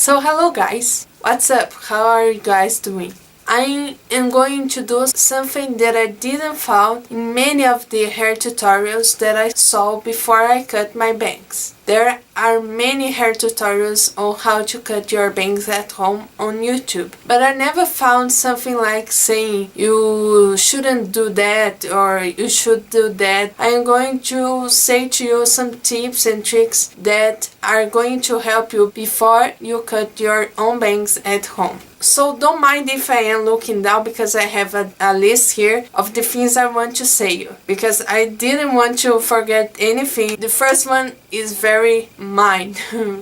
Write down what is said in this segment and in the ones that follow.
So hello guys, what's up? How are you guys doing? I am going to do something that I didn't found in many of the hair tutorials that I saw before I cut my bangs. There are many hair tutorials on how to cut your bangs at home on YouTube, but I never found something like saying you shouldn't do that or you should do that. I am going to say to you some tips and tricks that are going to help you before you cut your own bangs at home. So don't mind if I am looking down because I have a list here of the things I want to say you, because I didn't want to forget anything. The first one is very mine,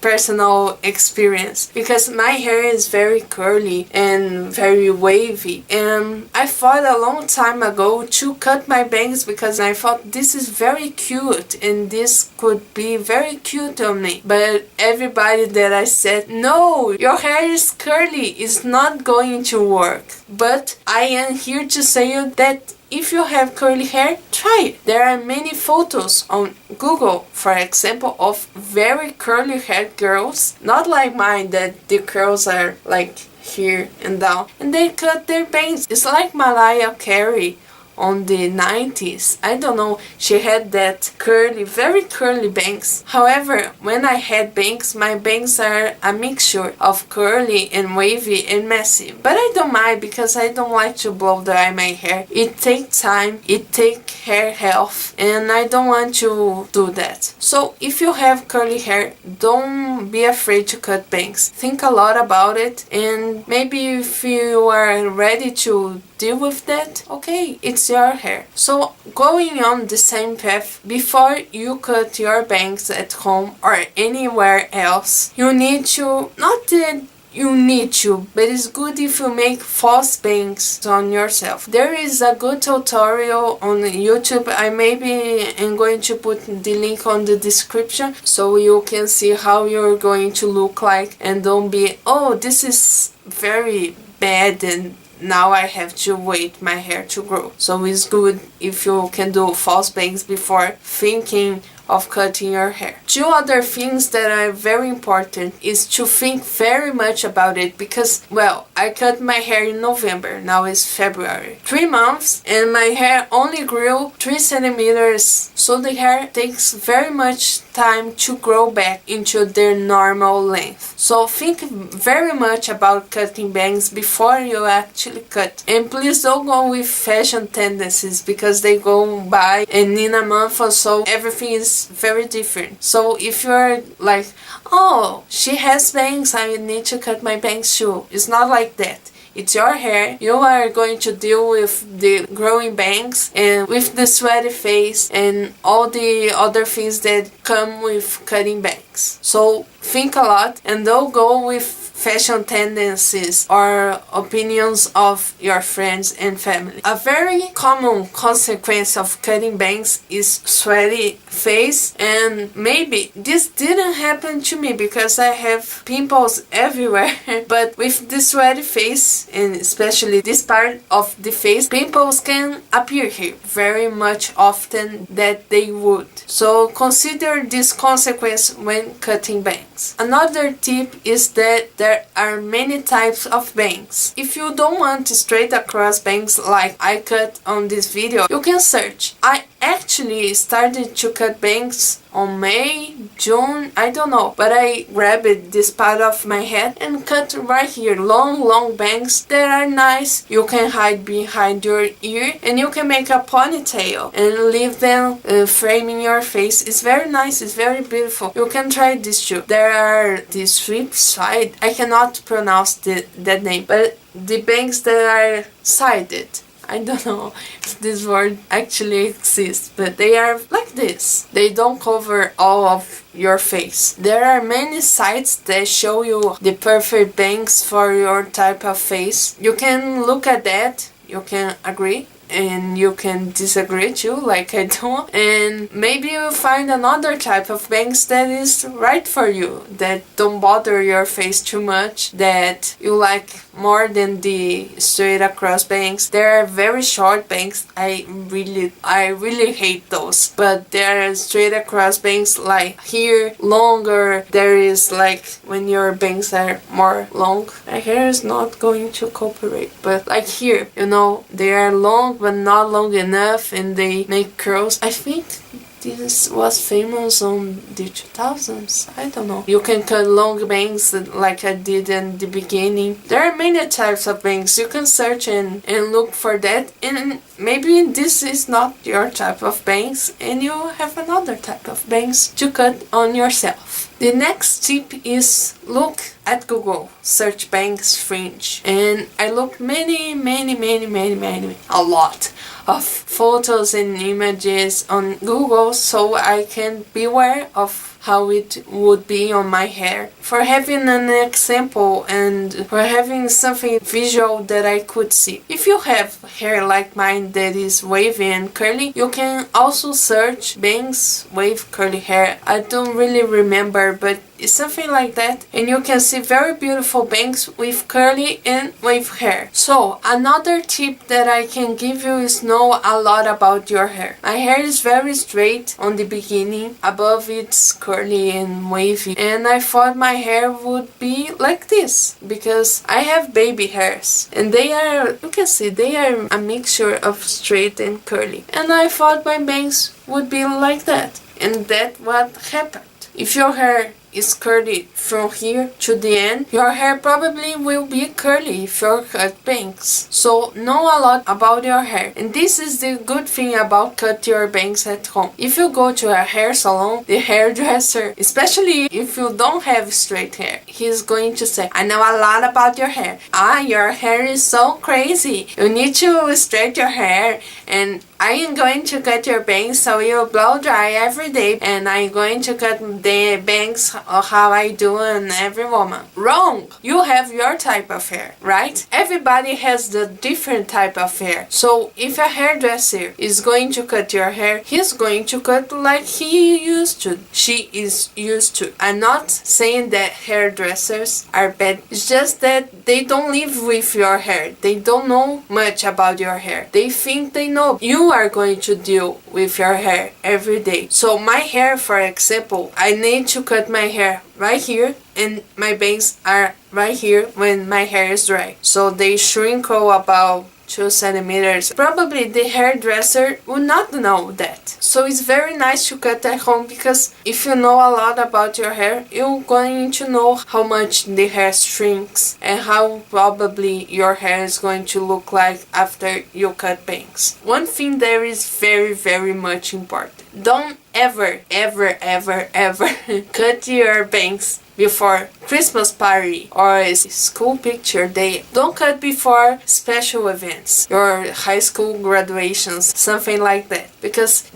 personal experience, because my hair is very curly and very wavy, and I thought a long time ago to cut my bangs because I thought this is very cute and this could be very cute on me. But everybody that I said, no, your hair is curly, it's not going to work. But I am here to say you that if you have curly hair, try it. There are many photos on Google, for example, of very curly hair girls, not like mine that the curls are like here and down, and they cut their bangs. It's like Mariah Carey on the 90s. I don't know, she had that curly, very curly bangs. However, when I had bangs, my bangs are a mixture of curly and wavy and messy. But I don't mind because I don't like to blow dry my hair. It takes time, it takes hair health, and I don't want to do that. So if you have curly hair, don't be afraid to cut bangs. Think a lot about it, and maybe if you are ready to deal with that, okay, it's your hair. So going on the same path, before you cut your bangs at home or anywhere else, you need to, not that you need to, but it's good if you make false bangs on yourself. There is a good tutorial on YouTube. I maybe am going to put the link on the description so you can see how you're going to look like, and don't be, oh, this is very bad and now I have to wait my hair to grow. So it's good if you can do false bangs before thinking of cutting your hair. Two other things that are very important is to think very much about it, because, well, I cut my hair in November, now it's February. 3 months and my hair only grew 3 centimeters, so the hair takes very much time to grow back into their normal length. So think very much about cutting bangs before you actually cut. And please don't go with fashion tendencies, because they go by and in a month or so everything is very different. So if you're like, oh, she has bangs, I need to cut my bangs too, it's not like that. It's your hair. You are going to deal with the growing bangs and with the sweaty face and all the other things that come with cutting bangs. So think a lot and don't go with fashion tendencies or opinions of your friends and family. A very common consequence of cutting bangs is sweaty face, and maybe this didn't happen to me because I have pimples everywhere, but with the sweaty face, and especially this part of the face, pimples can appear here very much often that they would. So consider this consequence when cutting bangs. Another tip is that there are many types of bangs. If you don't want straight across bangs like I cut on this video, you can search. I actually started to cut bangs on May, June, I don't know, but I grabbed this part of my head and cut right here, long bangs that are nice. You can hide behind your ear and you can make a ponytail and leave them framing your face. It's very nice, it's very beautiful. You can try this too. There are the sweep side, I cannot pronounce that name, but the bangs that are sided. I don't know if this word actually exists, but they are like this. They don't cover all of your face. There are many sites that show you the perfect bangs for your type of face. You can look at that, you can agree, and you can disagree too, like I do, and maybe you'll find another type of bangs that is right for you, that don't bother your face too much, that you like more than the straight across bangs. There are very short bangs. I really hate those, but there are straight across bangs like here, longer. There is like when your bangs are more long. My hair is not going to cooperate, but like here, you know, they are long but not long enough, and they make curls. I think this was famous on the 2000s. I don't know. You can cut long bangs like I did in the beginning. There are many types of bangs. You can search and look for that. And maybe this is not your type of bangs and you have another type of bangs to cut on yourself. The next tip is look at Google, search bangs fringe, and I look many, a lot of photos and images on Google so I can be aware of how it would be on my hair, for having an example and for having something visual that I could see. If you have hair like mine that is wavy and curly, you can also search bangs with curly hair. I don't really remember, but it's something like that, and you can see very beautiful bangs with curly and wave hair. So another tip that I can give you is know a lot about your hair. My hair is very straight on the beginning, above it's curly and wavy, and I thought my hair would be like this because I have baby hairs and they are, you can see, they are a mixture of straight and curly, and I thought my bangs would be like that, and that's what happened. If your hair is curly from here to the end, your hair probably will be curly if you cut bangs. So know a lot about your hair, and this is the good thing about cut your bangs at home. If you go to a hair salon, the hairdresser, especially if you don't have straight hair, he's going to say, I know a lot about your hair. Your hair is so crazy, you need to straighten your hair, and I am going to cut your bangs so you blow dry every day, and I'm going to cut the bangs how I do on every woman. Wrong! You have your type of hair, right? Everybody has the different type of hair. So if a hairdresser is going to cut your hair, he's going to cut like he used to, she is used to. I'm not saying that hairdressers are bad. It's just that they don't live with your hair. They don't know much about your hair. They think they know. You are going to deal with your hair every day. So my hair, for example, I need to cut my hair right here, and my bangs are right here when my hair is dry. So they shrink about 2 centimeters. Probably the hairdresser would not know that. So it's very nice to cut at home, because if you know a lot about your hair, you're going to know how much the hair shrinks and how probably your hair is going to look like after you cut bangs. One thing that is very much important. Don't ever cut your bangs before Christmas party or a school picture day. Don't cut before special events, your high school graduations, something like that, because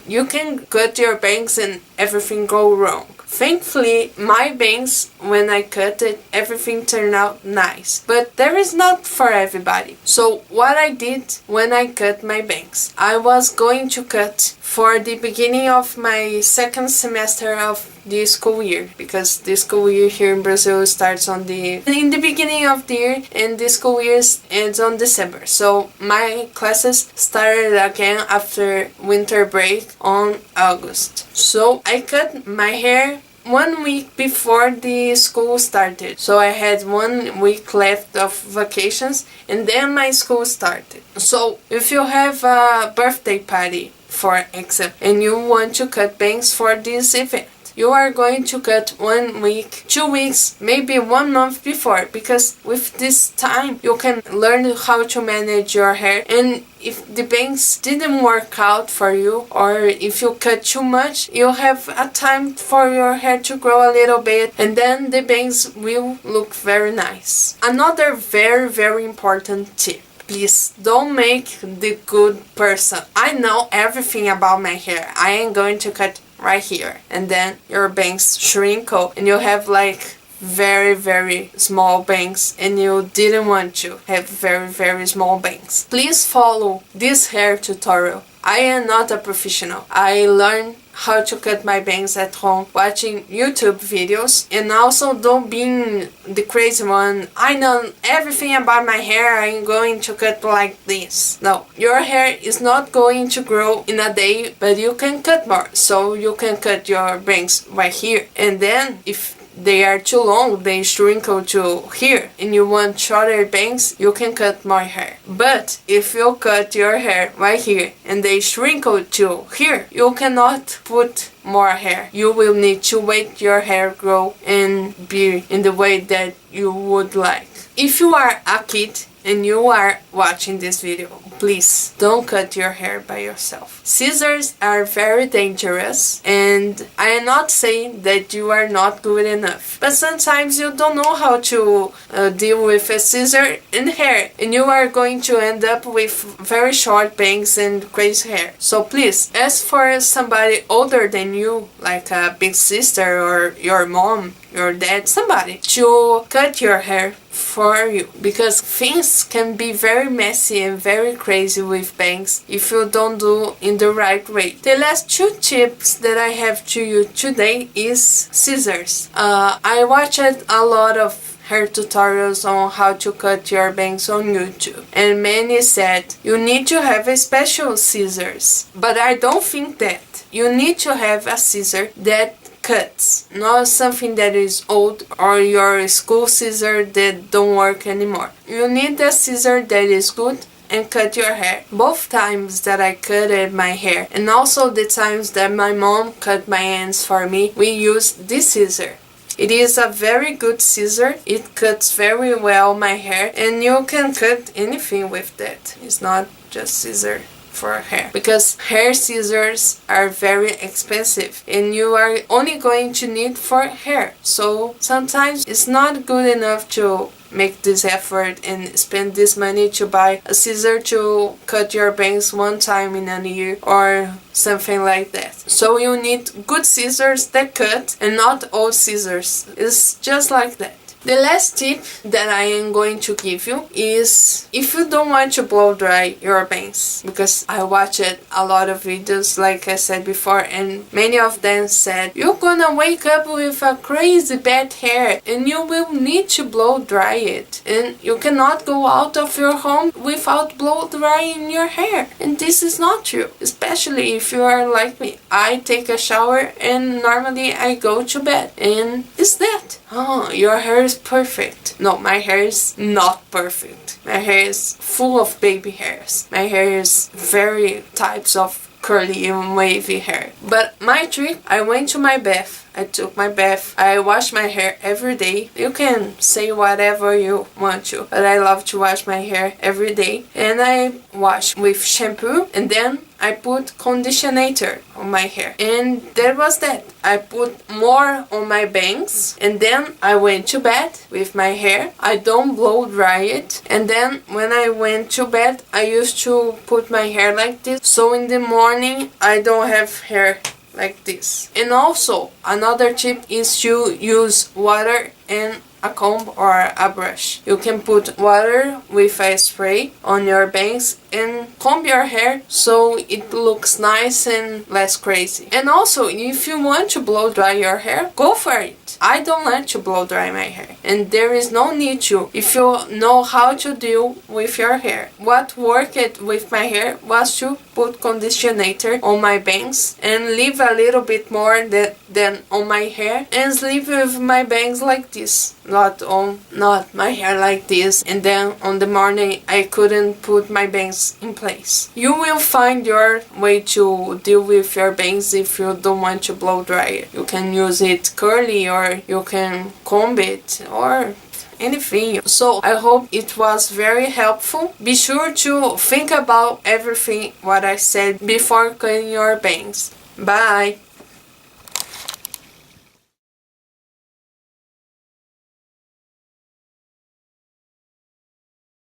you can cut your bangs and everything go wrong. Thankfully, my bangs, when I cut it, everything turned out nice. But that is not for everybody. So what I did when I cut my bangs, I was going to cut for the beginning of my second semester of the school year, because the school year here in Brazil starts in the beginning of the year, and the school year ends on December. So my classes started again after winter break on August. So I cut my hair 1 week before the school started. So I had 1 week left of vacations, and then my school started. So if you have a birthday party, for example, and you want to cut bangs for this event, you are going to cut 1 week, 2 weeks, maybe 1 month before, because with this time you can learn how to manage your hair. And if the bangs didn't work out for you, or if you cut too much, you have a time for your hair to grow a little bit, and then the bangs will look very nice. Another very important tip. Please don't make the good person. I know everything about my hair. I am going to cut right here, and then your bangs shrink and you have like very small bangs and you didn't want to have very small bangs, please follow this hair tutorial. I am not a professional. I learned how to cut my bangs at home watching YouTube videos, and also don't be the crazy one. I know everything about my hair, I'm going to cut like this. No, your hair is not going to grow in a day, but you can cut more. So you can cut your bangs right here, and then if they are too long, they shrinkle to here, and you want shorter bangs, you can cut more hair. But if you cut your hair right here and they shrinkle to here, you cannot put more hair. You will need to wait your hair grow and be in the way that you would like. If you are a kid and you are watching this video, please don't cut your hair by yourself. Scissors are very dangerous, and I am not saying that you are not good enough, but sometimes you don't know how to deal with a scissor and hair, and you are going to end up with very short bangs and crazy hair. So please ask for somebody older than you, like a big sister or your mom, your dad, somebody, to cut your hair for you, because things can be very messy and very crazy with bangs if you don't do in the right way. The last two tips that I have to you today is scissors. I watched a lot of hair tutorials on how to cut your bangs on YouTube, and many said you need to have a special scissors, but I don't think that. You need to have a scissor that cuts, not something that is old or your school scissor that don't work anymore. You need a scissor that is good and cut your hair. Both times that I cutted my hair and also the times that my mom cut my ends for me, we used this scissor. It is a very good scissor. It cuts very well my hair, and you can cut anything with that. It's not just scissor for hair, because hair scissors are very expensive and you are only going to need for hair. So sometimes it's not good enough to make this effort and spend this money to buy a scissor to cut your bangs one time in a year or something like that. So you need good scissors that cut and not old scissors. It's just like that. The last tip that I am going to give you is if you don't want to blow dry your bangs, because I watched a lot of videos like I said before, and many of them said you're gonna wake up with a crazy bad hair and you will need to blow dry it, and you cannot go out of your home without blow drying your hair. And this is not true, especially if you are like me. I take a shower and normally I go to bed, and it's that. Oh, your hair is perfect. No, my hair is not perfect. My hair is full of baby hairs. My hair is very types of curly and wavy hair. But my trick, I went to my bath. I took my bath. I wash my hair every day. You can say whatever you want to, but I love to wash my hair every day. And I wash with shampoo, and then I put conditioner on my hair. And that was that. I put more on my bangs, and then I went to bed with my hair. I don't blow dry it. And then when I went to bed, I used to put my hair like this. So in the morning, I don't have hair like this. And also another tip is to use water and a comb or a brush. You can put water with a spray on your bangs and comb your hair so it looks nice and less crazy. And also, if you want to blow dry your hair, go for it. I don't like to blow dry my hair, and there is no need to if you know how to deal with your hair. What worked with my hair was to put conditioner on my bangs and leave a little bit more than on my hair, and sleep with my bangs like this, not my hair like this, and then on the morning I couldn't put my bangs in place. You will find your way to deal with your bangs if you don't want to blow dry it. You can use it curly, or you can comb it, or anything. So I hope it was very helpful. Be sure to think about everything what I said before cutting your bangs. Bye!